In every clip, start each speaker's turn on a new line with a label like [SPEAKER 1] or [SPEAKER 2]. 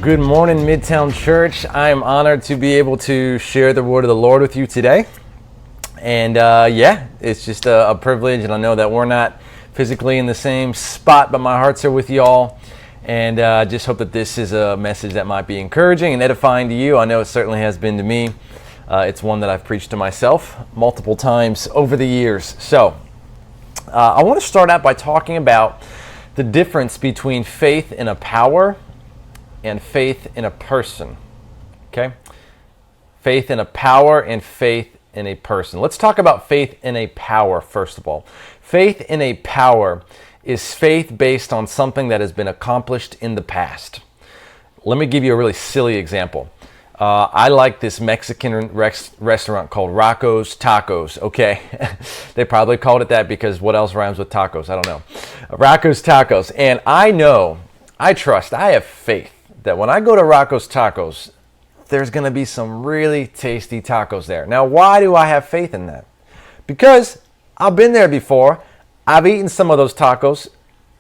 [SPEAKER 1] Good morning, Midtown Church. I am honored to be able to share the word of the Lord with you today. And it's just a privilege, and I know that we're not physically in the same spot, but my hearts are with you all. And I just hope that this is a message that might be encouraging and edifying to you. I know it certainly has been to me. It's one that I've preached to myself multiple times over the years. So I want to start out by talking about the difference between faith in a power and faith in a person. Okay? Faith in a power and faith in a person. Let's talk about faith in a power first of all. Faith in a power is faith based on something that has been accomplished in the past. Let me give you a really silly example. I like this Mexican restaurant called Rocco's Tacos, okay? They probably called it that because what else rhymes with tacos? I don't know. Rocco's Tacos. And I have faith that when I go to Rocco's Tacos, there's going to be some really tasty tacos there. Now, why do I have faith in that? Because I've been there before. I've eaten some of those tacos,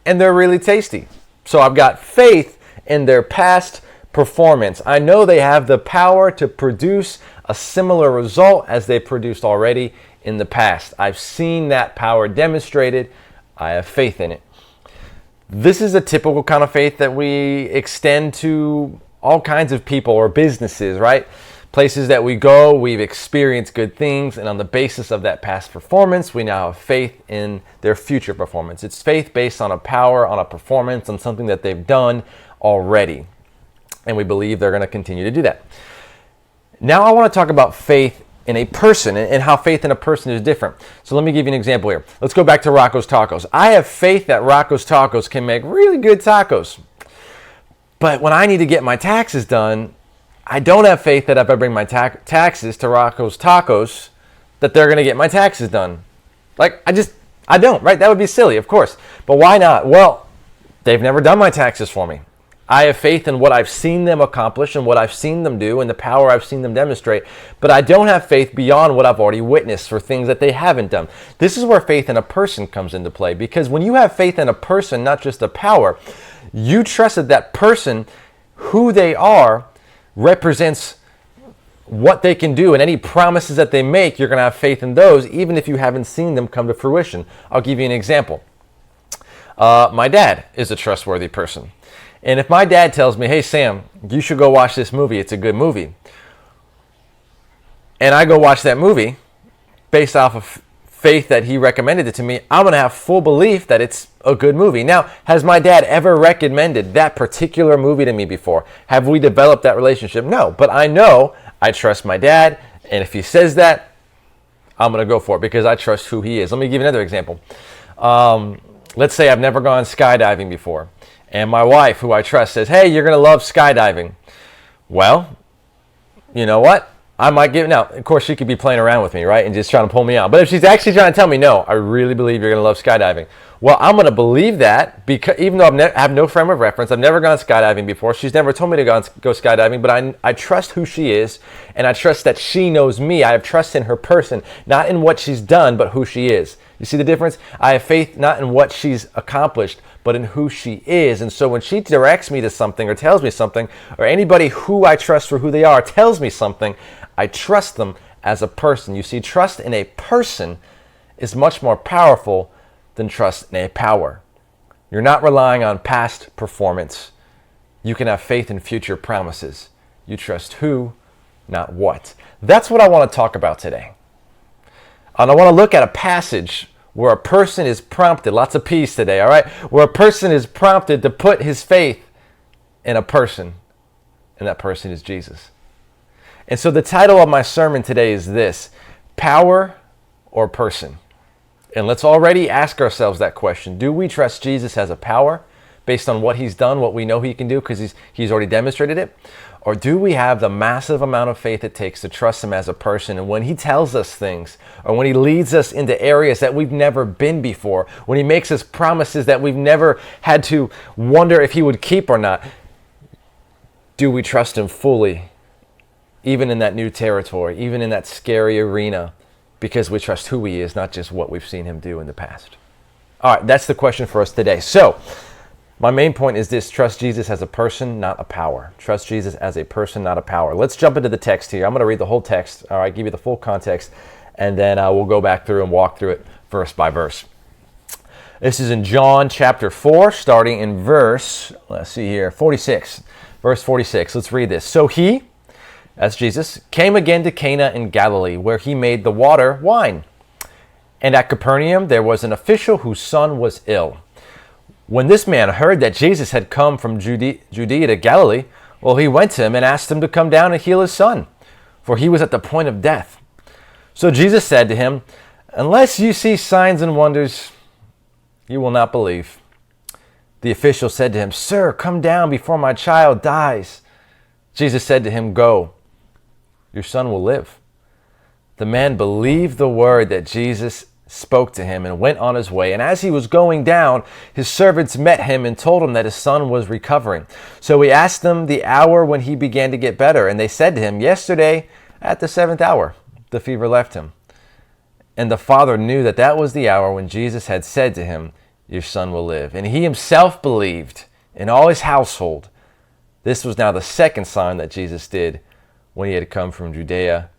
[SPEAKER 1] and they're really tasty. So I've got faith in their past performance. I know they have the power to produce a similar result as they produced already in the past. I've seen that power demonstrated. I have faith in it. This is a typical kind of faith that we extend to all kinds of people or businesses, right? Places that we go, we've experienced good things, and on the basis of that past performance, we now have faith in their future performance. It's faith based on a power, on a performance, on something that they've done already. And we believe they're going to continue to do that. Now I want to talk about faith in a person and how faith in a person is different. So let me give you an example here. Let's go back to Rocco's Tacos. I have faith that Rocco's Tacos can make really good tacos. But when I need to get my taxes done, I don't have faith that if I bring my taxes to Rocco's Tacos, that they're going to get my taxes done. I don't, right? That would be silly, of course. But why not? Well, they've never done my taxes for me. I have faith in what I've seen them accomplish and what I've seen them do and the power I've seen them demonstrate, but I don't have faith beyond what I've already witnessed for things that they haven't done. This is where faith in a person comes into play, because when you have faith in a person, not just a power, you trust that that person, who they are, represents what they can do, and any promises that they make, you're going to have faith in those, even if you haven't seen them come to fruition. I'll give you an example. My dad is a trustworthy person. And if my dad tells me, hey, Sam, you should go watch this movie, it's a good movie, and I go watch that movie based off of faith that he recommended it to me, I'm going to have full belief that it's a good movie. Now, has my dad ever recommended that particular movie to me before? Have we developed that relationship? No, but I know I trust my dad, and if he says that, I'm going to go for it because I trust who he is. Let me give you another example. Let's say I've never gone skydiving before. And my wife, who I trust, says, hey, you're going to love skydiving. Well, you know what? I might give it. Now, of course, she could be playing around with me, right? And just trying to pull me out. But if she's actually trying to tell me, no, I really believe you're going to love skydiving. Well, I'm going to believe that because even though I have no frame of reference, I've never gone skydiving before. She's never told me to go skydiving, but I trust who she is, and I trust that she knows me. I have trust in her person, not in what she's done, but who she is. You see the difference? I have faith not in what she's accomplished, but in who she is. And so when she directs me to something or tells me something, or anybody who I trust for who they are tells me something, I trust them as a person. You see, trust in a person is much more powerful than trust in a power. You're not relying on past performance. You can have faith in future promises. You trust who, not what. That's what I want to talk about today. And I want to look at a passage where a person is prompted, lots of P's today, all right? Where a person is prompted to put his faith in a person, and that person is Jesus. And so the title of my sermon today is this: power or person? And let's already ask ourselves that question. Do we trust Jesus as a power based on what he's done, what we know he can do because he's already demonstrated it? Or do we have the massive amount of faith it takes to trust him as a person? And when he tells us things, or when he leads us into areas that we've never been before, when he makes us promises that we've never had to wonder if he would keep or not, do we trust him fully, even in that new territory, even in that scary arena, because we trust who he is, not just what we've seen him do in the past? All right, that's the question for us today. So, My main point is this: trust Jesus as a person, not a power. Trust Jesus as a person, not a power. Let's jump into the text here. I'm going to read the whole text, all right, give you the full context, and then we'll go back through and walk through it verse by verse. This is in John chapter 4, starting in verse, let's see here, 46. Verse 46, let's read this. So he, that's Jesus, came again to Cana in Galilee, where he made the water wine. And at Capernaum there was an official whose son was ill. When this man heard that Jesus had come from Judea to Galilee, well, he went to him and asked him to come down and heal his son, for he was at the point of death. So Jesus said to him, unless you see signs and wonders, you will not believe. The official said to him, Sir, come down before my child dies. Jesus said to him, Go, your son will live. The man believed the word that Jesus spoke to him and went on his way. And as he was going down, his servants met him and told him that his son was recovering. So he asked them the hour when he began to get better. And they said to him, Yesterday at the 7th hour, the fever left him. And the father knew that that was the hour when Jesus had said to him, Your son will live. And he himself believed, in all his household. This was now the second sign that Jesus did when he had come from Judea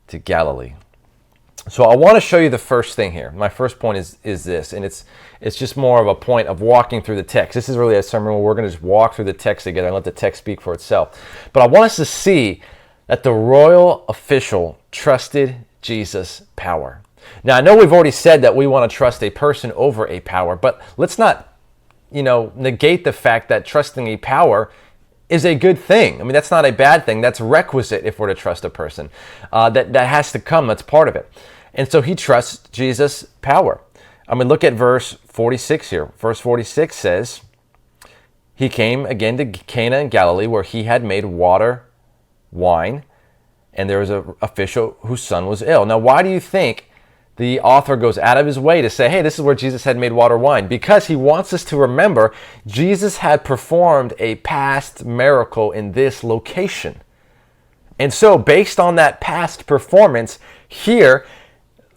[SPEAKER 1] to Galilee. So I want to show you the first thing here. My first point is this, and it's just more of a point of walking through the text. This is really a sermon where we're going to just walk through the text together and let the text speak for itself. But I want us to see that the royal official trusted Jesus' power. Now, I know we've already said that we want to trust a person over a power, but let's not, negate the fact that trusting a power is a good thing. I mean, that's not a bad thing. That's requisite if we're to trust a person. That has to come. That's part of it. And so he trusts Jesus' power. I mean, look at verse 46 here. Verse 46 says, he came again to Cana in Galilee, where he had made water wine, and there was an official whose son was ill. Now, why do you think the author goes out of his way to say, hey, this is where Jesus had made water wine? Because he wants us to remember Jesus had performed a past miracle in this location. And so based on that past performance here,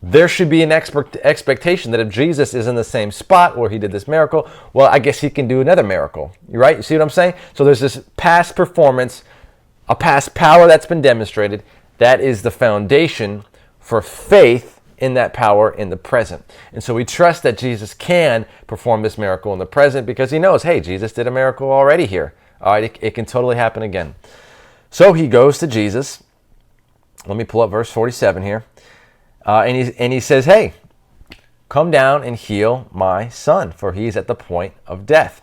[SPEAKER 1] there should be an expectation that if Jesus is in the same spot where he did this miracle, well, I guess he can do another miracle. Right? You see what I'm saying? So there's this past performance, a past power that's been demonstrated. That is the foundation for faith in that power in the present. And so we trust that Jesus can perform this miracle in the present because he knows, hey, Jesus did a miracle already here. All right, it can totally happen again. So he goes to Jesus. Let me pull up verse 47 here. And he says, hey, come down and heal my son, for he's at the point of death.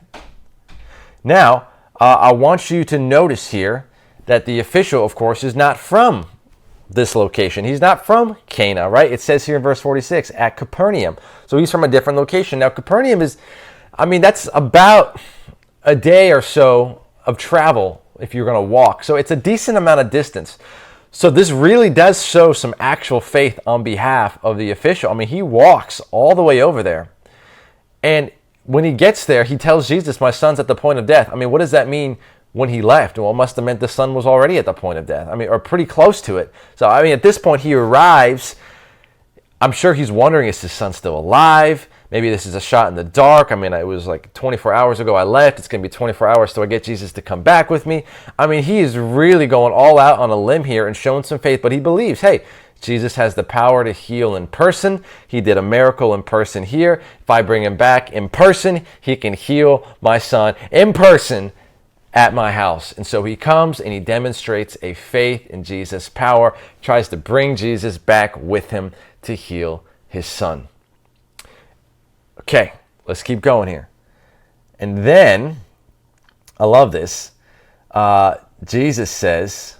[SPEAKER 1] Now, I want you to notice here that the official, of course, is not from this location. He's not from Cana, right? It says here in verse 46, at Capernaum. So he's from a different location. Now, Capernaum is, that's about a day or so of travel if you're going to walk. So it's a decent amount of distance. So this really does show some actual faith on behalf of the official. He walks all the way over there. And when he gets there, he tells Jesus, my son's at the point of death. What does that mean when he left? Well, it must have meant the son was already at the point of death. Or pretty close to it. So, at this point he arrives. I'm sure he's wondering, is his son still alive? Maybe this is a shot in the dark. It was like 24 hours ago I left. It's going to be 24 hours till I get Jesus to come back with me. He is really going all out on a limb here and showing some faith, but he believes, hey, Jesus has the power to heal in person. He did a miracle in person here. If I bring him back in person, he can heal my son in person at my house. And so he comes and he demonstrates a faith in Jesus' power, tries to bring Jesus back with him to heal his son. Okay, let's keep going here. And then, I love this, Jesus says,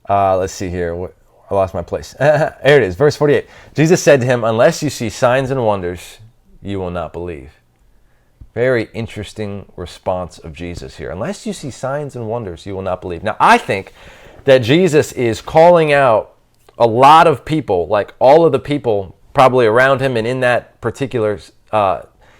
[SPEAKER 1] let's see here, I lost my place. There it is, verse 48. Jesus said to him, unless you see signs and wonders, you will not believe. Very interesting response of Jesus here. Unless you see signs and wonders, you will not believe. Now, I think that Jesus is calling out a lot of people, like all of the people probably around him and in that particular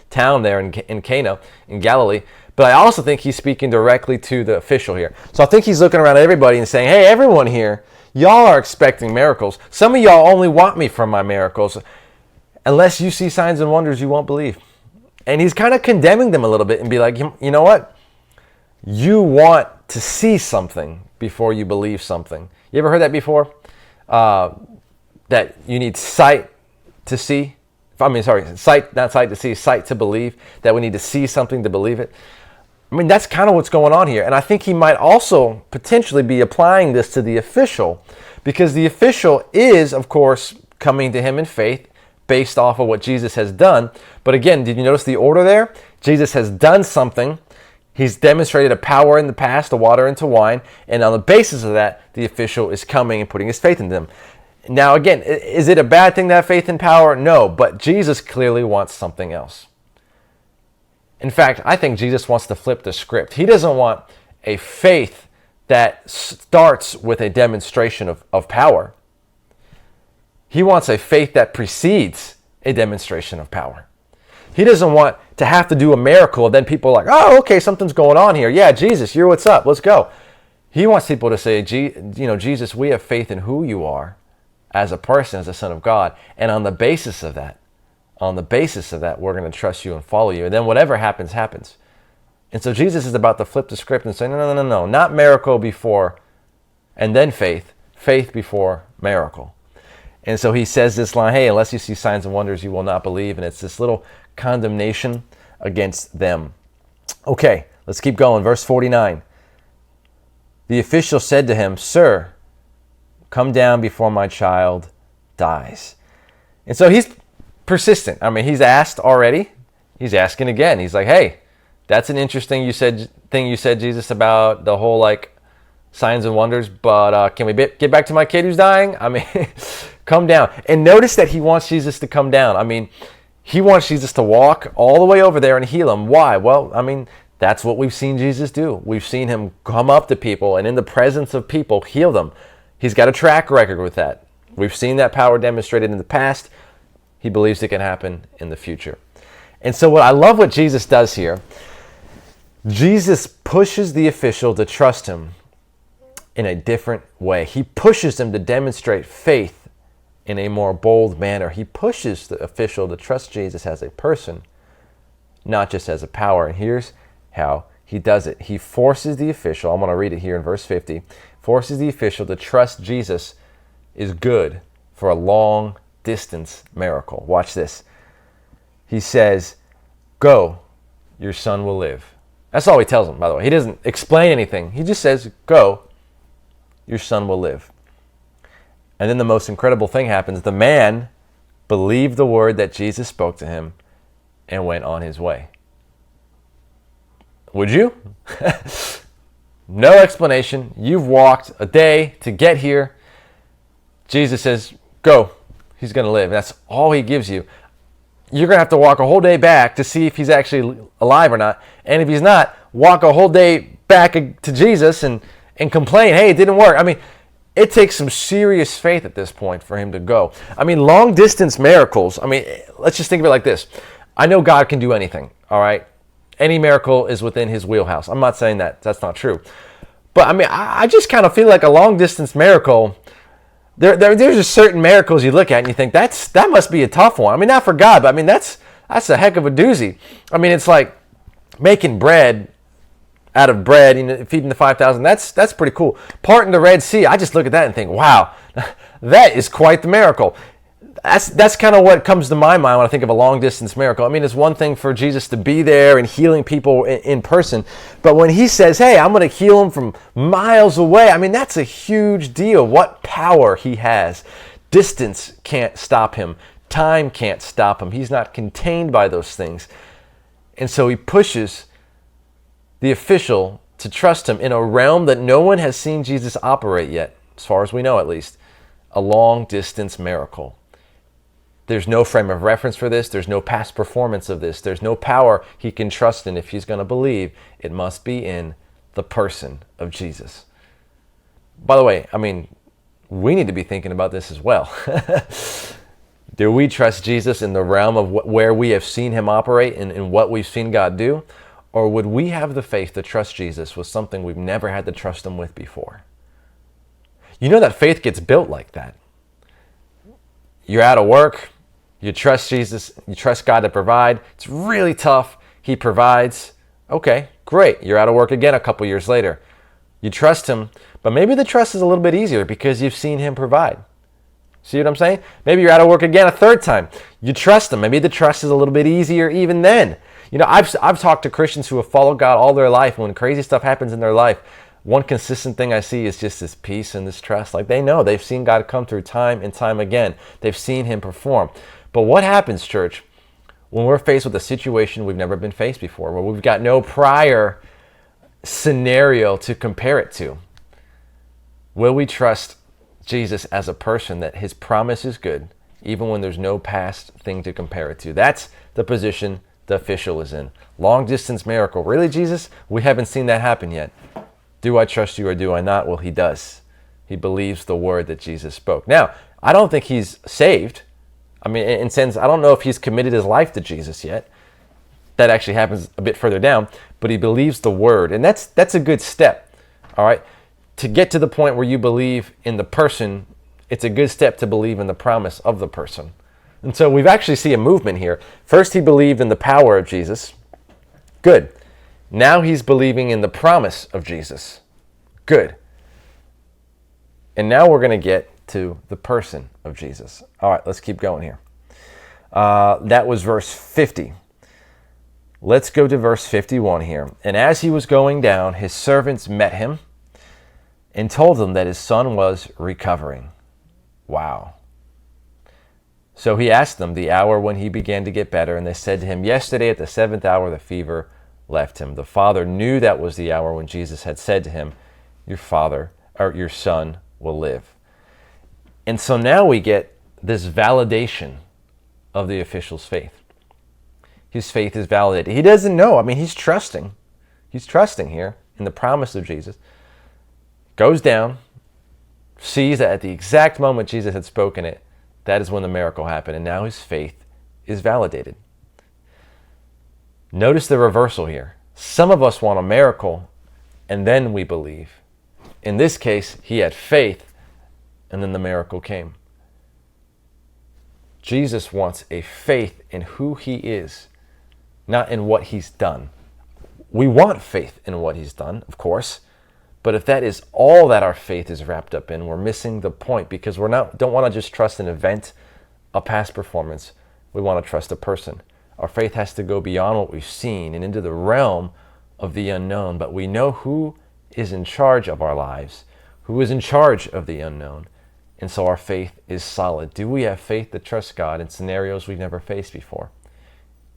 [SPEAKER 1] town there in Cana, in Galilee. But I also think he's speaking directly to the official here. So I think he's looking around at everybody and saying, hey, everyone here, y'all are expecting miracles. Some of y'all only want me from my miracles. Unless you see signs and wonders, you won't believe. And he's kind of condemning them a little bit and be like, you know what? You want to see something before you believe something. You ever heard that before? That you need sight to see. Sight, not sight to see, sight to believe. That we need to see something to believe it. I mean, that's kind of what's going on here. And I think he might also potentially be applying this to the official, because the official is, of course, coming to him in faith based off of what Jesus has done. But again, did you notice the order there? Jesus has done something. He's demonstrated a power in the past to water into wine. And on the basis of that, the official is coming and putting his faith in them. Now, again, is it a bad thing to have faith and power? No, but Jesus clearly wants something else. In fact, I think Jesus wants to flip the script. He doesn't want a faith that starts with a demonstration of power. He wants a faith that precedes a demonstration of power. He doesn't want to have to do a miracle and then people are like, oh, okay, something's going on here. Yeah, Jesus, you're what's up. Let's go. He wants people to say, Jesus, we have faith in who you are as a person, as a son of God. And on the basis of that, we're going to trust you and follow you. And then whatever happens, happens. And so Jesus is about to flip the script and say, no, not miracle before and then faith, faith before miracle. And so he says this line, hey, unless you see signs and wonders, you will not believe. And it's this little condemnation against them. Okay, let's keep going. Verse 49. The official said to him, Sir, come down before my child dies. And so he's persistent. I mean, he's asked already. He's asking again. He's like, hey, that's an interesting thing you said, Jesus, about the whole like signs and wonders, but can we get back to my kid who's dying? I mean, come down. And notice that he wants Jesus to come down. I mean, he wants Jesus to walk all the way over there and heal him. Why? Well, I mean, that's what we've seen Jesus do. We've seen him come up to people and in the presence of people heal them. He's got a track record with that. We've seen that power demonstrated in the past. He believes it can happen in the future. And so I love what Jesus does here. Jesus pushes the official to trust him in a different way. He pushes him to demonstrate faith in a more bold manner. He pushes the official to trust Jesus as a person, not just as a power. And here's how he does it. He forces the official, I'm going to read it here in verse 50, forces the official to trust Jesus is good for a long distance miracle. Watch this. He says, go, your son will live. That's all he tells him, by the way. He doesn't explain anything. He just says, go, your son will live. And then the most incredible thing happens. The man believed the word that Jesus spoke to him and went on his way. Would you? No explanation. You've walked a day to get here. Jesus says, go. He's going to live. That's all he gives you. You're going to have to walk a whole day back to see if he's actually alive or not. And if he's not, walk a whole day back to Jesus and complain, hey, it didn't work. I mean, it takes some serious faith at this point for him to go. I mean, long distance miracles. I mean, let's just think of it like this. I know God can do anything, all right? Any miracle is within his wheelhouse. I'm not saying that. That's not true. But I mean, I just kind of feel like a long distance miracle, there's just certain miracles you look at and you think that must be a tough one. I mean, not for God, but I mean that's a heck of a doozy. I mean, it's like making bread out of bread, feeding the 5,000. That's pretty cool. Parting the Red Sea, I just look at that and think, wow, that is quite the miracle. That's kind of what comes to my mind when I think of a long distance miracle. I mean, it's one thing for Jesus to be there and healing people in person, but when he says, hey, I'm going to heal them from miles away, I mean, that's a huge deal. What power he has. Distance can't stop him. Time can't stop him. He's not contained by those things. And so he pushes the official to trust him in a realm that no one has seen Jesus operate yet, as far as we know at least, a long distance miracle. There's no frame of reference for this. There's no past performance of this. There's no power he can trust in if he's going to believe. It must be in the person of Jesus. By the way, I mean, we need to be thinking about this as well. Do we trust Jesus in the realm of where we have seen him operate and what we've seen God do? Or would we have the faith to trust Jesus with something we've never had to trust him with before? You know that faith gets built like that. You're out of work. You trust Jesus, you trust God to provide. It's really tough. He provides. Okay, great. You're out of work again a couple years later. You trust him, but maybe the trust is a little bit easier because you've seen him provide. See what I'm saying? Maybe you're out of work again a third time. You trust him. Maybe the trust is a little bit easier even then. You know, I've talked to Christians who have followed God all their life. When crazy stuff happens in their life, one consistent thing I see is just this peace and this trust. Like they know they've seen God come through time and time again. They've seen him perform. But what happens, church, when we're faced with a situation we've never been faced before, where we've got no prior scenario to compare it to? Will we trust Jesus as a person, that his promise is good, even when there's no past thing to compare it to? That's the position the official is in. Long distance miracle. Really, Jesus? We haven't seen that happen yet. Do I trust you or do I not? Well, he does. He believes the word that Jesus spoke. Now, I don't think he's saved. I mean, in a sense, I don't know if he's committed his life to Jesus yet. That actually happens a bit further down. But he believes the word. And that's a good step. All right? To get to the point where you believe in the person, it's a good step to believe in the promise of the person. And so we've actually seen a movement here. First, he believed in the power of Jesus. Good. Now he's believing in the promise of Jesus. Good. And now we're going to get to the person of Jesus. All right, let's keep going here. That was verse 50. Let's go to verse 51 here. And as he was going down, his servants met him and told him that his son was recovering. Wow. So he asked them the hour when he began to get better, and they said to him, yesterday at the 7th hour the fever left him. The father knew that was the hour when Jesus had said to him, your son will live. And so now we get this validation of the official's faith. His faith is validated. He doesn't know. I mean, he's trusting. He's trusting here in the promise of Jesus. Goes down, sees that at the exact moment Jesus had spoken it, that is when the miracle happened, and now his faith is validated. Notice the reversal here. Some of us want a miracle, and then we believe. In this case, he had faith, and then the miracle came. Jesus wants a faith in who he is, not in what he's done. We want faith in what he's done, of course. But if that is all that our faith is wrapped up in, we're missing the point, because don't want to just trust an event, a past performance. We want to trust a person. Our faith has to go beyond what we've seen and into the realm of the unknown. But we know who is in charge of our lives, who is in charge of the unknown. And so our faith is solid. Do we have faith to trust God in scenarios we've never faced before?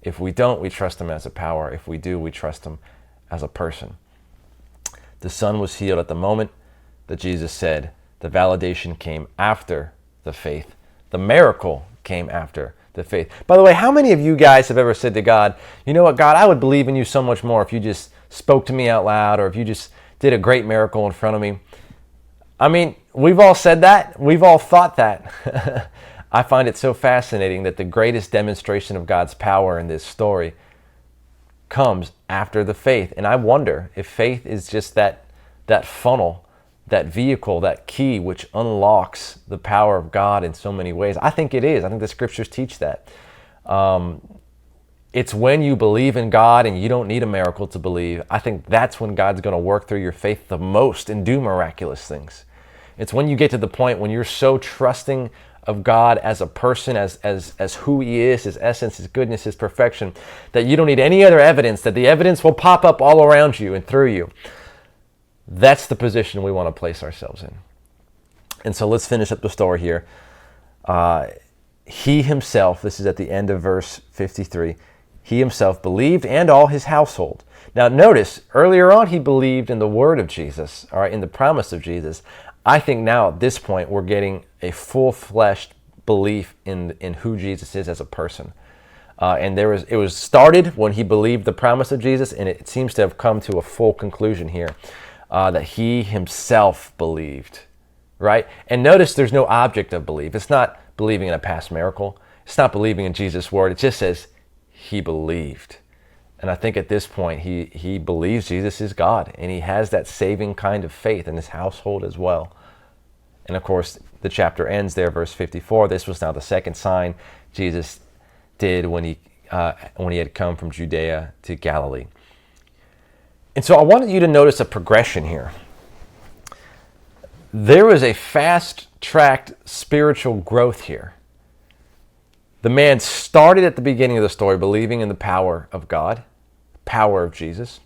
[SPEAKER 1] If we don't, we trust him as a power. If we do, we trust him as a person. The son was healed at the moment that Jesus said. The validation came after the faith. The miracle came after the faith. By the way, how many of you guys have ever said to God, you know what, God, I would believe in you so much more if you just spoke to me out loud, or if you just did a great miracle in front of me? I mean, we've all said that. We've all thought that. I find it so fascinating that the greatest demonstration of God's power in this story comes after the faith. And I wonder if faith is just that funnel, that vehicle, that key which unlocks the power of God in so many ways. I think it is. I think the scriptures teach that. It's when you believe in God and you don't need a miracle to believe. I think that's when God's going to work through your faith the most and do miraculous things. It's when you get to the point when you're so trusting of God as a person, as who he is, his essence, his goodness, his perfection, that you don't need any other evidence, that the evidence will pop up all around you and through you. That's the position we want to place ourselves in. And so let's finish up the story here. He himself, this is at the end of verse 53, he himself believed, and all his household. Now notice, earlier on he believed in the word of Jesus, all right, in the promise of Jesus. I think now at this point we're getting a full-fleshed belief in who Jesus is as a person. And it was started when he believed the promise of Jesus, and it seems to have come to a full conclusion here, that he himself believed, right? And notice there's no object of belief. It's not believing in a past miracle. It's not believing in Jesus' word. It just says he believed. And I think at this point, he believes Jesus is God, and he has that saving kind of faith in his household as well. And of course, the chapter ends there, verse 54. This was now the second sign Jesus did when he had come from Judea to Galilee. And so I wanted you to notice a progression here. There was a fast-tracked spiritual growth here. The man started at the beginning of the story believing in the power of God, power of Jesus.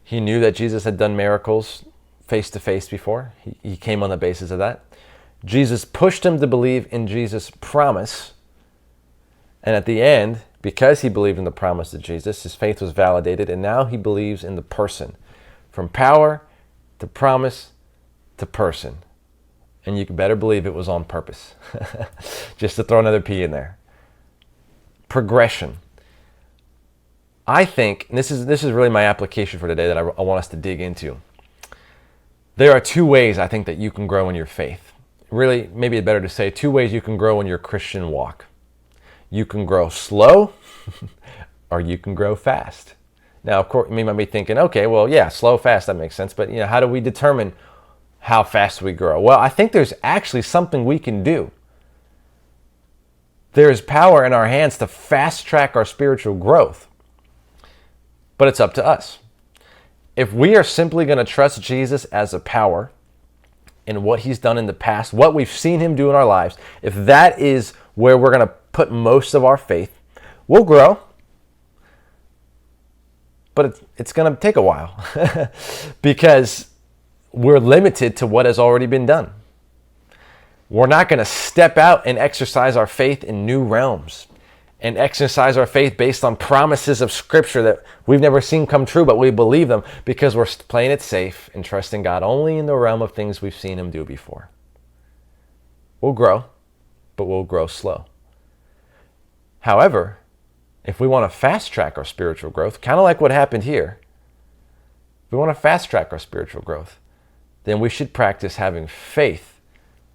[SPEAKER 1] He knew that Jesus had done miracles face-to-face before. He came on the basis of that. Jesus pushed him to believe in Jesus' promise. And at the end, because he believed in the promise of Jesus, his faith was validated, and now he believes in the person. From power to promise to person. And you can better believe it was on purpose. Just to throw another P in there. Progression. I think, and this is really my application for today that I want us to dig into. There are two ways I think that you can grow in your faith. Really, maybe it's better to say 2 ways you can grow in your Christian walk. You can grow slow or you can grow fast. Now, of course, you might be thinking, okay, well, yeah, slow, fast, that makes sense. But, how do we determine how fast we grow? Well, I think there's actually something we can do. There's power in our hands to fast track our spiritual growth. But it's up to us. If we are simply going to trust Jesus as a power in what he's done in the past, what we've seen him do in our lives, if that is where we're going to put most of our faith, we'll grow. But it's going to take a while because we're limited to what has already been done. We're not going to step out and exercise our faith in new realms and exercise our faith based on promises of Scripture that we've never seen come true, but we believe them because we're playing it safe and trusting God only in the realm of things we've seen him do before. We'll grow, but we'll grow slow. However, if we want to fast track our spiritual growth, kind of like what happened here, if we want to fast track our spiritual growth, then we should practice having faith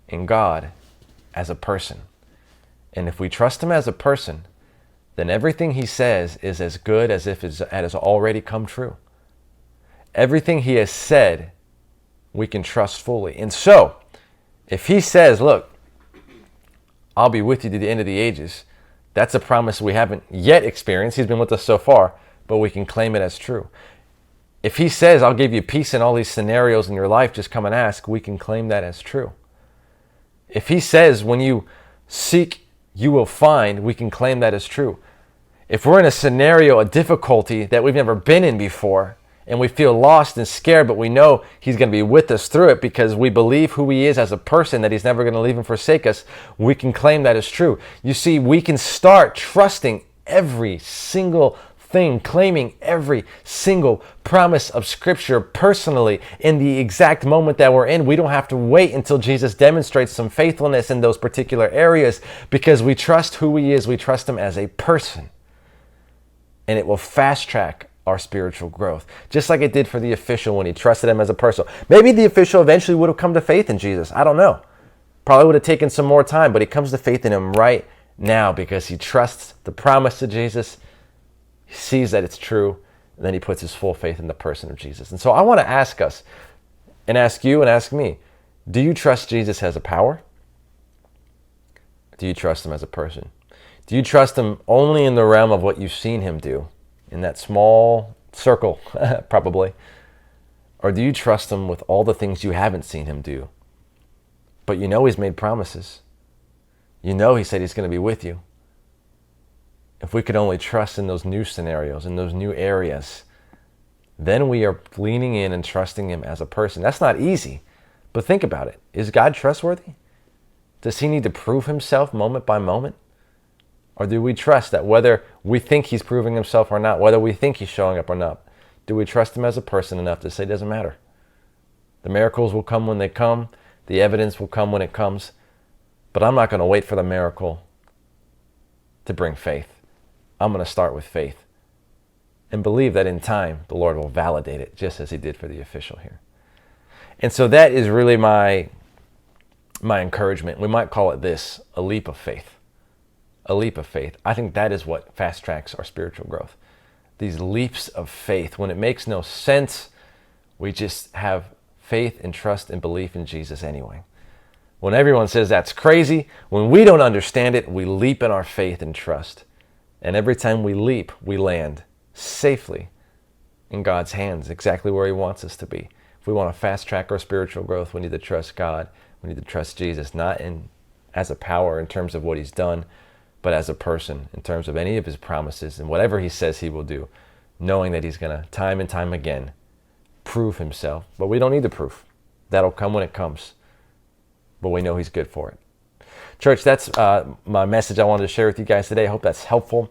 [SPEAKER 1] in God as a person. And if we trust him as a person, then everything he says is as good as if it has already come true. Everything he has said, we can trust fully. And so, if he says, look, I'll be with you to the end of the ages, that's a promise we haven't yet experienced. He's been with us so far, but we can claim it as true. If he says, I'll give you peace in all these scenarios in your life, just come and ask, we can claim that as true. If he says, when you seek, you will find, we can claim that as true. If we're in a scenario, a difficulty that we've never been in before, and we feel lost and scared, but we know he's going to be with us through it because we believe who he is as a person, that he's never going to leave and forsake us, we can claim that as true. You see, we can start trusting every single thing, claiming every single promise of Scripture personally in the exact moment that we're in. We don't have to wait until Jesus demonstrates some faithfulness in those particular areas because we trust who he is. We trust him as a person. And it will fast track our spiritual growth, just like it did for the official when he trusted him as a person. Maybe the official eventually would have come to faith in Jesus. I don't know. Probably would have taken some more time, but he comes to faith in him right now because he trusts the promise of Jesus. He sees that it's true, and then he puts his full faith in the person of Jesus. And so I want to ask us, and ask you and ask me, do you trust Jesus as a power? Do you trust him as a person? Do you trust him only in the realm of what you've seen him do, in that small circle, probably? Or do you trust him with all the things you haven't seen him do? But you know he's made promises. You know he said he's going to be with you. If we could only trust in those new scenarios, in those new areas, then we are leaning in and trusting him as a person. That's not easy, but think about it. Is God trustworthy? Does he need to prove himself moment by moment? Or do we trust that whether we think he's proving himself or not, whether we think he's showing up or not, do we trust him as a person enough to say it doesn't matter? The miracles will come when they come. The evidence will come when it comes. But I'm not going to wait for the miracle to bring faith. I'm going to start with faith and believe that in time the Lord will validate it, just as he did for the official here. And so that is really my encouragement. We might call it this, a leap of faith. A leap of faith. I think that is what fast tracks our spiritual growth. These leaps of faith. When it makes no sense, we just have faith and trust and belief in Jesus anyway. When everyone says that's crazy, when we don't understand it, we leap in our faith and trust. And every time we leap, we land safely in God's hands, exactly where he wants us to be. If we want to fast track our spiritual growth, we need to trust God. We need to trust Jesus, not as a power in terms of what he's done, but as a person in terms of any of his promises and whatever he says he will do, knowing that he's going to time and time again prove himself. But we don't need the proof. That'll come when it comes. But we know he's good for it. Church, that's my message I wanted to share with you guys today. I hope that's helpful.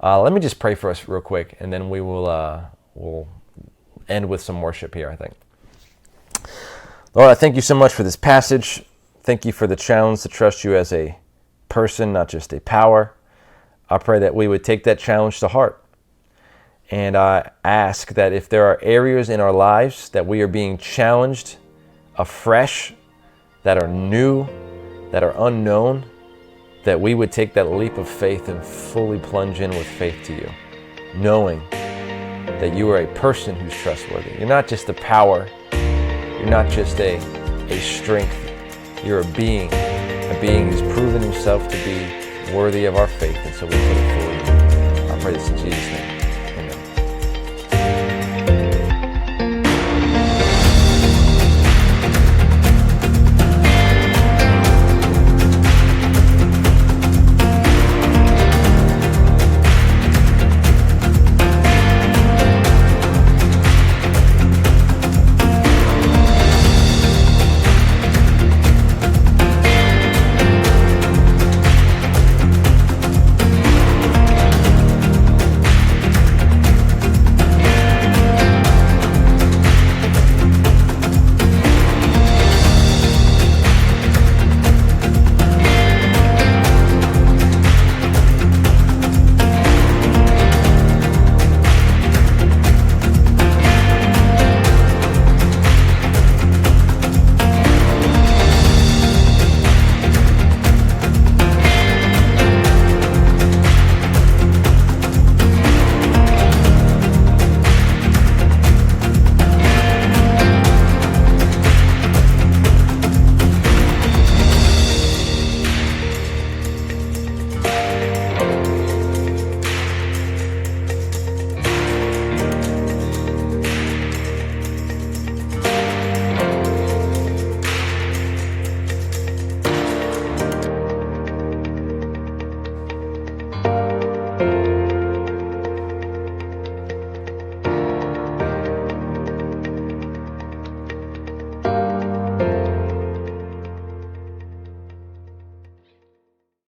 [SPEAKER 1] Let me just pray for us real quick, and then we'll end with some worship here, I think. Lord, I thank you so much for this passage. Thank you for the challenge to trust you as a person, not just a power. I pray that we would take that challenge to heart. And I ask that if there are areas in our lives that we are being challenged afresh, that are new, that are unknown, that we would take that leap of faith and fully plunge in with faith to you, knowing that you are a person who's trustworthy. You're not just a power. You're not just a strength. You're a being who's proven himself to be worthy of our faith, and so we put it forward. I pray this in Jesus' name.